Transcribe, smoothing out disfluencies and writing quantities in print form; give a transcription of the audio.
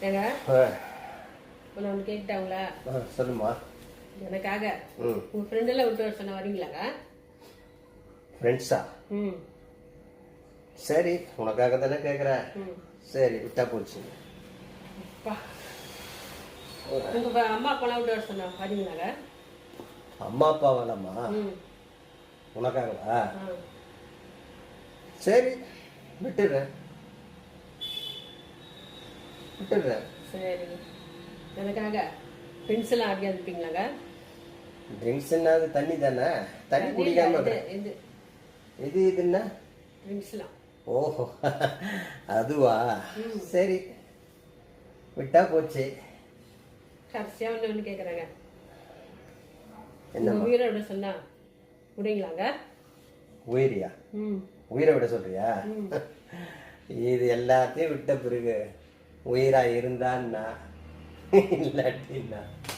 ஏங்க ஒன்று ஒன்று கேட்டாங்களா? சொல்லுமா. எனக்காக உங்கள் ஃப்ரெண்டெல்லாம் விட்டு வர சொன்ன வரீங்களாங்க? ஃப்ரெண்ட்ஸா? சரி, உனக்காக தானே கேட்குறேன். சரி, விட்டா போச்சு. உங்கள் அம்மா அப்பாலாம் விட்டு வர சொன்ன வரீங்களாங்க? அம்மா அப்பா வேணாமா? உனக்காகவா? சரி, விட்டுடுறேன். சரி, எனக்காக ட்ரிங்க்ஸ் எல்லாம் ஆடி அனுப்பிங்களாங்க? ட்ரிங்க்ஸ்னா அது தண்ணி தானே, தண்ணி குடிக்காம இது இதுன்னா ட்ரிங்க்ஸ்லாம். ஓஹோ, அதுவா? சரி, விட்டா போச்சு. கடைசியாக ஒன்று கேட்குறாங்க. என்ன உயிரை விட சொன்னா விடுங்களாங்க? உயிரியா? உயிரை விட சொல்றியா? இது எல்லாத்தையும் விட்ட பிறகு உயிரா இருந்தான்னா இல்லாட்டின்னா